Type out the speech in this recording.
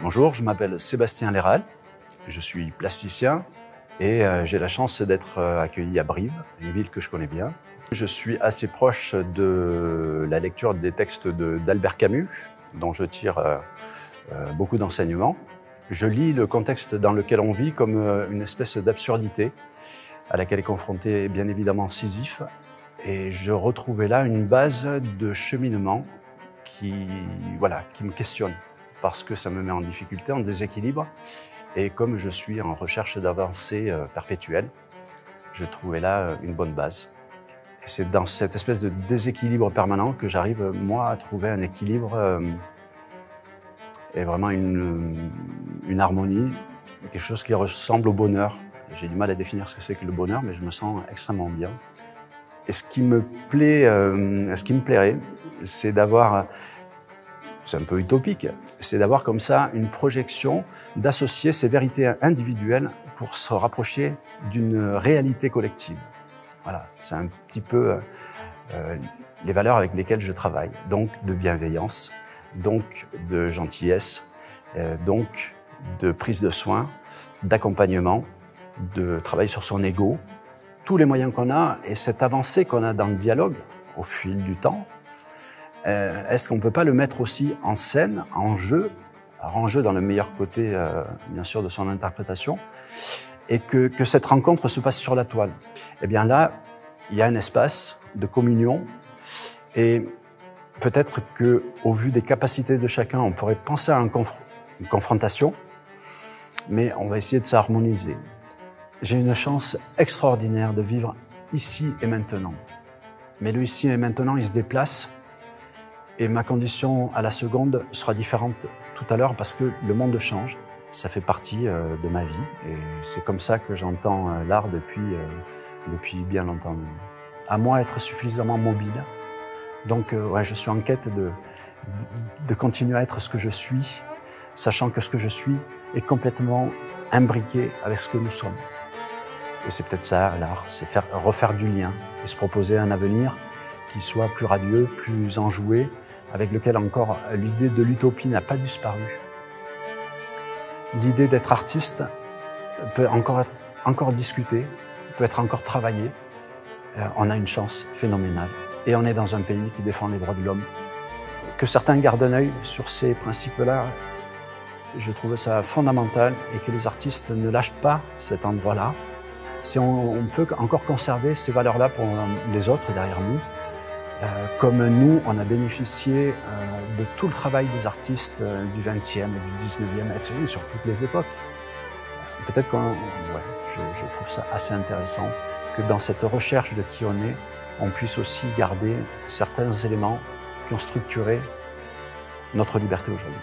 Bonjour, je m'appelle Sébastien Léral, je suis plasticien et j'ai la chance d'être accueilli à Brive, une ville que je connais bien. Je suis assez proche de la lecture des textes d'Albert Camus, dont je tire beaucoup d'enseignements. Je lis le contexte dans lequel on vit comme une espèce d'absurdité à laquelle est confronté bien évidemment Sisyphe. Et je retrouvais là une base de cheminement qui me questionne, parce que ça me met en difficulté, en déséquilibre. Et comme je suis en recherche d'avancée perpétuelle, je trouvais là une bonne base. Et c'est dans cette espèce de déséquilibre permanent que j'arrive, moi, à trouver un équilibre et vraiment une harmonie, quelque chose qui ressemble au bonheur. J'ai du mal à définir ce que c'est que le bonheur, mais je me sens extrêmement bien. Et ce qui me plaît, ce qui me plairait, c'est d'avoir, c'est un peu utopique, c'est d'avoir comme ça une projection, d'associer ces vérités individuelles pour se rapprocher d'une réalité collective. Voilà, c'est un petit peu les valeurs avec lesquelles je travaille. Donc de bienveillance, donc de gentillesse, donc de prise de soin, d'accompagnement, de travail sur son ego, tous les moyens qu'on a et cette avancée qu'on a dans le dialogue au fil du temps, est-ce qu'on ne peut pas le mettre aussi en scène, en jeu, alors en jeu dans le meilleur côté, bien sûr, de son interprétation, et que cette rencontre se passe sur la toile. Eh bien là, il y a un espace de communion, et peut-être qu'au vu des capacités de chacun, on pourrait penser à une confrontation, mais on va essayer de s'harmoniser. J'ai une chance extraordinaire de vivre ici et maintenant. Mais le ici et maintenant, il se déplace, et ma condition à la seconde sera différente tout à l'heure parce que le monde change. Ça fait partie de ma vie et c'est comme ça que j'entends l'art depuis bien longtemps maintenant. À moi être suffisamment mobile. Donc ouais, je suis en quête de continuer à être ce que je suis, sachant que ce que je suis est complètement imbriqué avec ce que nous sommes. Et c'est peut-être ça l'art, c'est refaire du lien et se proposer un avenir qui soit plus radieux, plus enjoué, avec lequel encore l'idée de l'utopie n'a pas disparu. L'idée d'être artiste peut encore être discutée, peut être encore travaillée. On a une chance phénoménale et on est dans un pays qui défend les droits de l'homme. Que certains gardent un œil sur ces principes-là, je trouve ça fondamental et que les artistes ne lâchent pas cet endroit-là. Si on peut encore conserver ces valeurs-là pour les autres derrière nous, comme nous, on a bénéficié de tout le travail des artistes du XXe et du XIXe, etc., sur toutes les époques. Peut-être que je trouve ça assez intéressant que dans cette recherche de qui on puisse aussi garder certains éléments qui ont structuré notre liberté aujourd'hui.